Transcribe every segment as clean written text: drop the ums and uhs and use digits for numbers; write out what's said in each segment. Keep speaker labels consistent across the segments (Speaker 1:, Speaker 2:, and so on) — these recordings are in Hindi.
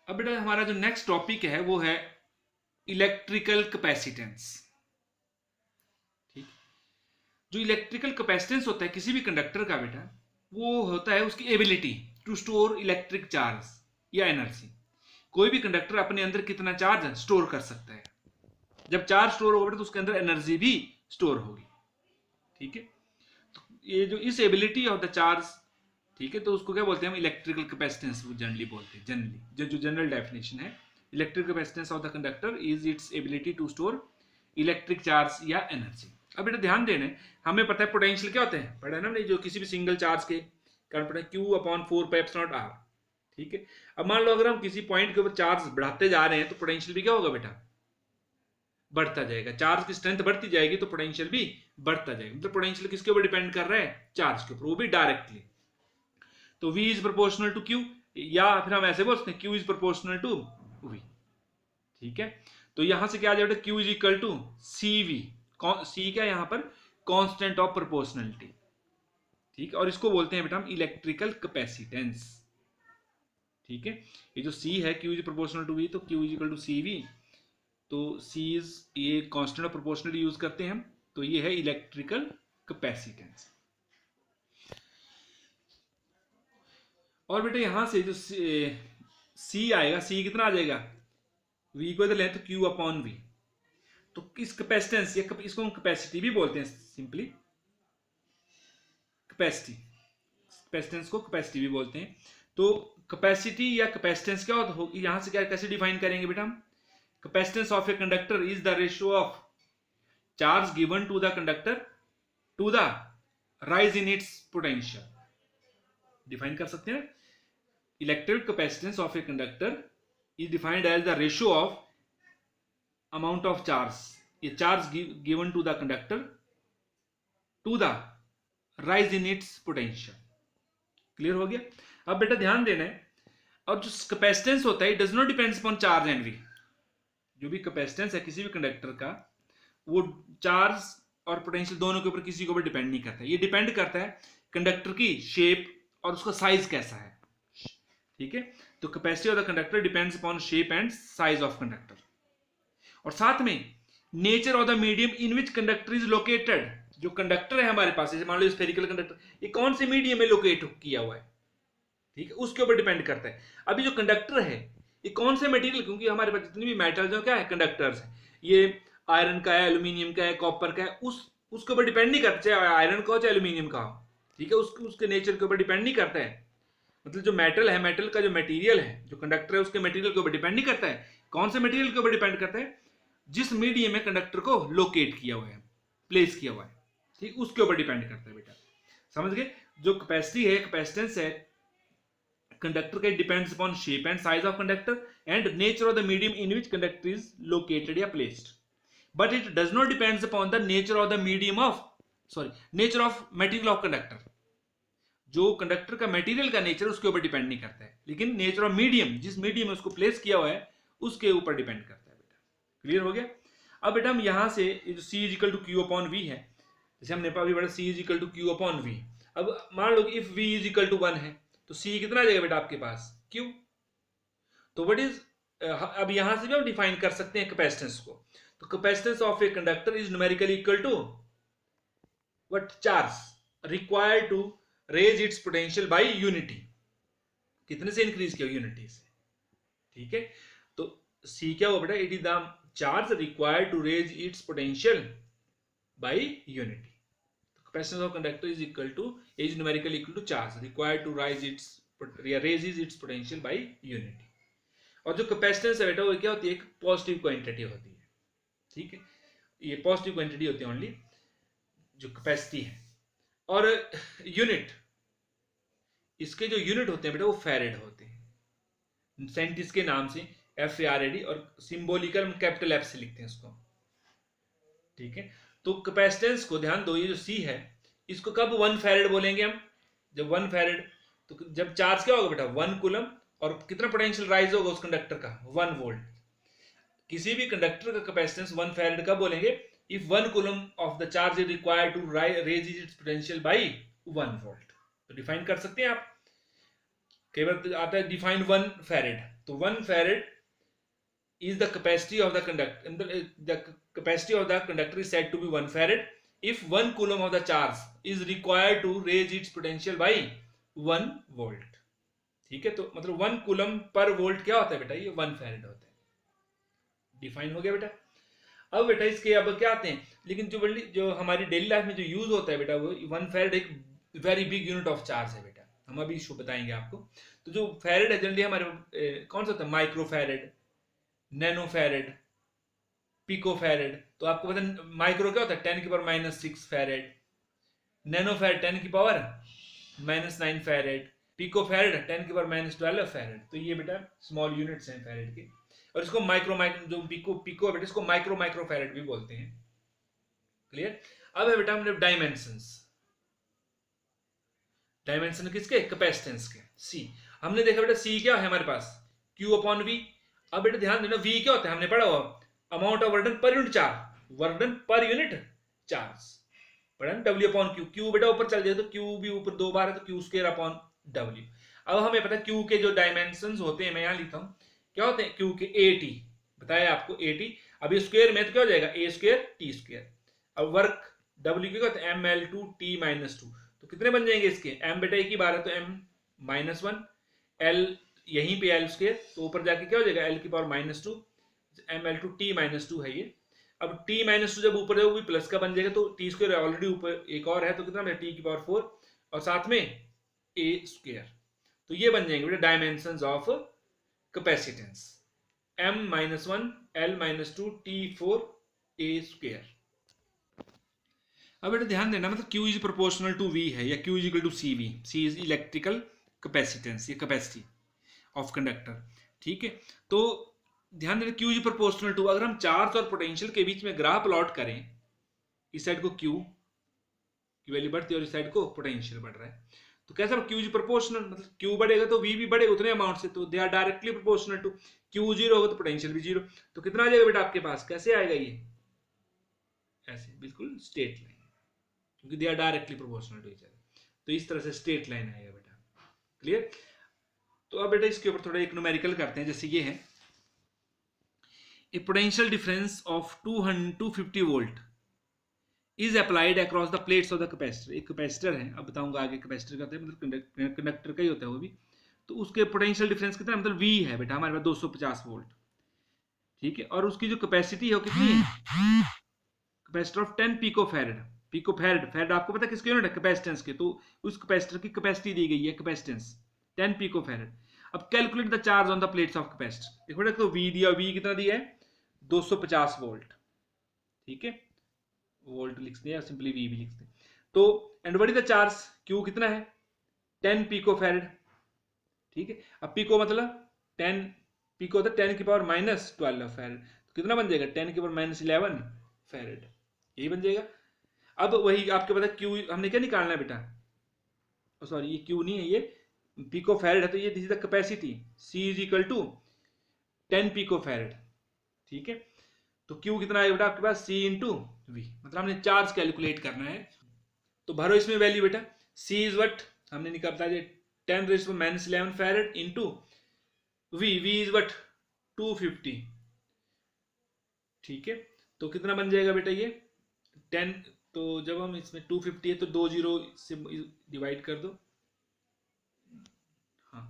Speaker 1: अब बेटा हमारा जो नेक्स्ट टॉपिक है वो है इलेक्ट्रिकल कैपेसिटेंस। ठीक, जो इलेक्ट्रिकल कैपेसिटेंस होता है किसी भी कंडक्टर का बेटा, वो होता है उसकी ability to store electric charge या एनर्जी। कोई भी कंडक्टर अपने अंदर कितना चार्ज स्टोर कर सकता है। जब चार्ज स्टोर होगा तो उसके अंदर एनर्जी भी स्टोर होगी। ठीक है, तो ये जो इस एबिलिटी ऑफ द चार्ज, ठीक है, तो उसको क्या बोलते हैं हम, इलेक्ट्रिकल कैपेसिटेंस जनरली बोलते हैं। जनरली जो जनरल डेफिनेशन है, electric capacitance of the conductor is its ability to store electric charge या एनर्जी। अब बेटा ध्यान देने, हमें पता है पोटेंशियल क्या होते हैं, पढ़ा है ना नहीं, जो किसी भी सिंगल चार्ज के कारण पता है Q/4πε0r। ठीक है, अब मान लो अगर हम किसी पॉइंट के ऊपर चार्ज बढ़ाते जा रहे हैं तो पोटेंशियल भी क्या होगा बेटा, बढ़ता जाएगा। चार्ज की स्ट्रेंथ बढ़ती जाएगी तो पोटेंशियल भी बढ़ता जाएगा। मतलब पोटेंशियल किसके ऊपर डिपेंड कर रहा है, चार्ज के ऊपर, वो भी डायरेक्टली। तो V is proportional to Q, या फिर हम ऐसे बोल सकते हैं Q is proportional to V। ठीक है, तो यहां से क्या आ जाएगा, Q is equal to CV। C क्या यहाँ पर, कांस्टेंट ऑफ प्रोपोर्शनलिटी। ठीक है, और इसको बोलते हैं बेटा हम इलेक्ट्रिकल कैपेसिटेंस। ठीक है, ये जो C है Q is proportional to V, तो Q is equal to CV। तो C इज, ये कांस्टेंट ऑफ प्रोपोर्शनलिटी यूज करते हैं हम, तो ये है इलेक्ट्रिकल कैपेसिटेंस। और बेटा यहां से जो C आएगा, C कितना आ जाएगा, V को इधर लें तो Q/V। तो इस कैपेसिटेंस, या इसको हम कैपेसिटी भी बोलते हैं सिंपली, कैपेसिटी, कैपेसिटेंस को कैपेसिटी भी बोलते हैं। तो कैपेसिटी या कैपेसिटेंस क्या होगा, यहां से क्या कैसे डिफाइन करेंगे बेटा हम, capacitance of a conductor is the ratio of charge given to the conductor to the rise in its potential. Define कर सकते हैं, electric capacitance of a conductor is defined as the ratio of amount of charge, ये charge given to the conductor to the rise in its potential। Clear हो गया। अब बेटा ध्यान देना है, अब जो कैपेसिटेंस होता है does not depends upon charge and V. जो भी कैपेसिटेंस है किसी भी कंडक्टर का, वो चार्ज और पोटेंशियल दोनों के ऊपर किसी के ऊपर डिपेंड नहीं करता है। ये डिपेंड करता है कंडक्टर की शेप और उसका साइज कैसा है। ठीक है, तो capacity of the conductor depends upon shape and size of conductor, और साथ में nature of the medium in which conductor is located. जो कंडक्टर है हमारे पास, जैसे मान लो स्फेरिकल कंडक्टर, ये कौन से मीडियम में लोकेट किया हुआ है, ठीक है, उसके ऊपर डिपेंड करता है। अभी जो कंडक्टर है ये कौन से मटेरियल, क्योंकि हमारे पास जितनी भी मेटल जो क्या है कंडक्टर्स है, ये आयरन का है, एल्यूमिनियम का है, कॉपर का है, उसके ऊपर डिपेंड नहीं करता, चाहे आयरन का हो चाहे एल्यूमिनियम का हो। ठीक है, उसके नेचर के ऊपर डिपेंड नहीं करता है। मतलब जो मेटल है, मेटल का जो मटेरियल है, जो कंडक्टर है, उसके मटेरियल के ऊपर डिपेंड नहीं करता है। कौन से मटेरियल के ऊपर डिपेंड करता है, जिस मीडियम में कंडक्टर को लोकेट किया हुआ है, प्लेस किया हुआ है, ठीक, उसके ऊपर डिपेंड करता है बेटा। समझ गए। जो कैपेसिटी है, कैपेसिटेंस है कंडक्टर का, depends upon shape and size of conductor and nature of the medium in which conductor is located या placed, but it does not depends upon the nature of the medium of, sorry, nature of material of conductor. जो कंडक्टर का मटेरियल का नेचर उसके ऊपर डिपेंड नहीं करता है, लेकिन नेचर ऑफ मीडियम, जिस मीडियम में उसको प्लेस किया हुआ है, उसके ऊपर डिपेंड करता है बेटा। क्लियर हो गया। अब बेटा हम यहां से जो C is equal to Q/V है, जैसे हमने अभी पढ़ा C is equal to Q/V। अब मान लो कि if V is equal to 1 है तो C कितना आ जाएगा बेटा आपके पास, Q। तो व्हाट इज, अब यहां से भी हम डिफाइन कर सकते हैं कैपेसिटेंस को। तो capacitance of a conductor is numerically equal to what, charge required to raise its potential by unity. कितने से इंक्रीज किया, यूनिटी से। ठीक है, तो C क्या होगा बेटा, it is the charge required to raise its potential by unity. Capacitance of conductor is equal to, is numerically equal to charge required to rise its या raise its potential by unity. और जो कैपेसिटेंस है बेटा वो क्या होती है, एक पॉजिटिव क्वांटिटी होती है। ठीक है, ये पॉजिटिव क्वांटिटी होती है ओनली, जो कैपेसिटी है। और यूनिट, इसके जो यूनिट होते हैं बेटा वो फैरेड होते हैं, साइंटिस्ट के नाम से FARAD, और सिंबॉलिकल कैपिटल F से लिखते हैं इसको। ठीक है, तो कैपेसिटेंस को ध्यान दो, ये जो C है इसको कब 1 फैरेड बोलेंगे हम, जब 1 फैरेड, तो जब चार्ज क्या होगा बेटा 1 कूलम, और कितना पोटेंशियल राइज होगा उस कंडक्टर का, 1 वोल्ट। किसी भी कंडक्टर का कैपेसिटेंस 1 फैरेड कब बोलेंगे, if 1 coulomb of the charge is required to raise its potential by 1 volt। तो डिफाइन कर सकते हैं आप। कई बार आता है डिफाइन 1 फैरेड, तो 1 farad is the capacity of the conductor, the capacity of the conductor is said to be 1 farad if 1 coulomb of the charge is required to raise its potential by 1 volt। ठीक है, तो मतलब 1 कूलम पर वोल्ट क्या होता है बेटा, ये 1 फैरेड होता है। डिफाइन हो गया बेटा। अब बेटा इसके अब क्या आते हैं, लेकिन जो हमारी डेली लाइफ में जो यूज होता है बेटा, वो 1 फैरेड एक very big unit of charge है बेटा, हम अभी इसको बताएंगे आपको। तो जो फैरेड है जनरली हमारे कौन सा होता है, micro farad, nano farad, pico farad. तो आपको पता है माइक्रो क्या होता है, 10 की पावर -6 फैरेड, नैनो फैरेड 10 की पावर -9 फैरेड, पिको फैरेड 10 की पावर -12 फैरेड। तो ये बेटा स्मॉल यूनिट्स हैं फैरेड के, और इसको माइक्रो जो पिको है बेटा, इसको माइक्रो फैरेड भी बोलते हैं। क्लियर। अब है बेटा हमने डायमेंशंस, डायमेंशन किसके, कैपेसिटेंस के। सी हमने देखा बेटा, सी क्या है हमारे पास, Q अपॉन V। अब बेटा ध्यान देना, V क्या होता है, हमने पढ़ा हुआ amount of वर्डन per unit charge, वर्डन per unit charge, पढ़ा ना, W अपॉन Q। Q बेटा ऊपर चल जाए तो Q भी ऊपर 2 बार है, तो Q स्क्वायर अपॉन W। अब हमें पता है Q के जो डायमेंशंस होते हैं, मैं यहां लिखता हूं क्या होते हैं, Q के AT बताया आपको, AT। अब ये स्क्वायर में तो क्या हो जाएगा, A स्क्वायर T स्क्वायर। अब वर्क W क्या होता है, ML2 T-2। तो कितने बन जाएंगे इसके, M बेटा एक ही बार है तो M-1, L यहीं पे L स्क्वायर, तो ऊपर जाके क्या हो जाएगा, L की पावर -2, ML2 T-2 है ये। अब T-2 जब ऊपर है वो भी प्लस का बन जाएगा, तो T स्क्वायर ऑलरेडी ऊपर एक और है, तो कितना है, T की पावर 4 और साथ में A स्क्वायर। तो ये बन जाएंगे बेटा dimensions of capacitance, M-1 L-2 T4 A square. अब बेटा ध्यान देना, मतलब Q is proportional to V है, या Q is equal to CV। C is electrical capacitance, ये कैपेसिटी ऑफ कंडक्टर। ठीक है, तो ध्यान देना Q इज प्रोपोर्शनल टू, अगर हम चार्ज और पोटेंशियल के बीच में ग्राफ प्लॉट करें, इस साइड को Q की वैल्यू बढ़ती है और इस साइड को पोटेंशियल बढ़ रहा है, तो कैसा Q इज प्रोपोर्शनल, मतलब Q बढ़ेगा तो V भी बढ़ेगा उतने अमाउंट से, तो they are directly proportional to. Q 0 होगा तो पोटेंशियल भी 0, तो कितना आ जाएगा बेटा आपके पास, कैसे आएगा ये, ऐसे बिल्कुल स्ट्रेट लाइन, क्योंकि they are directly proportional to each other, तो इस तरह से स्ट्रेट लाइन आएगा बेटा। क्लियर। तो अब बेटा इसके ऊपर थोड़ा एक न्यूमेरिकल करते हैं, जैसे ये है, a potential difference of 250 volt is applied across the plates of the capacitor. एक कैपेसिटर है, अब बताऊंगा आगे कैपेसिटर का मतलब कंडक्टर का ही होता है वो भी, तो उसके पोटेंशियल डिफरेंस कितना, मतलब V है बेटा हमारे पास 250 वोल्ट। ठीक है, और उसकी जो कैपेसिटी है वो कितनी है, capacitor of 10 pico farad. Pico farad, farad आपको पता है किसके यूनिट है, कैपेसिटेंस के, तो उस कैपेसिटर की कैपेसिटी दी गई है कैपेसिटेंस 10 पिको फैरेड। अब calculate the charge on the plates of capacitor. देखो बेटा, तो V दिया, V कितना दिया है, 250 वोल्ट। ठीक है, वोल्ट लिखते हैं या सिंपली V भी लिखते हैं। तो and what is the charge, Q कितना है, 10 पिको फैरेड। ठीक है, अब पिको मतलब 10, पिको होता है 10 की पावर -12 फैरेड, तो कितना बन जाएगा, 10 की पावर -11 फैरेड, यही बन जाएगा। अब वही आपके पता Q हमने क्या निकालना है बेटा, सॉरी ये Q नहीं है, ये पिको फैरेड है, तो ये this is the capacity, C is equal to 10 pico farad. ठीक है, तो Q कितना आएगा बेटा आपके पास, C इंटू V, मतलब हमने चार्ज कैलकुलेट करना है। तो भरो इसमें वैल्यू बेटा, C इज व्हाट हमने निकालता है 10⁻11 farad into V is what 250। ठीक है, तो कितना बन जाएगा बेटा ये 10, तो जब हम इसमें 250 है तो 2 जीरो से डिवाइड कर दो, हाँ,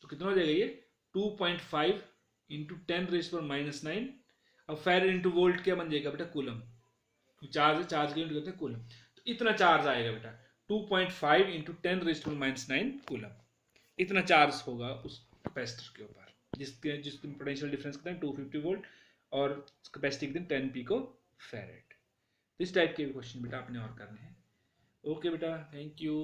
Speaker 1: तो कितना हो जाएगा ये 2.5 इंटू 10⁻⁹। अब फैरेड इंटू वोल्ट क्या बन जाएगा बेटा, कूलम, चार्ज है, चार्ज के यूनिट करते हैं कूलम, तो इतना चार्ज आएगा बेटा 2.5 इंटू 10⁻⁹ कूलम, इतना चार्ज होगा उस कैपेसिटर के ऊपर, जिसके पोटेंशियल डिफरेंस कितना है 250 वोल्ट और कैपेसिटी कितनी 10 पिको फैरेड। इस टाइप के क्वेश्चन बेटा आपने और करने हैं। ओके बेटा, थैंक यू।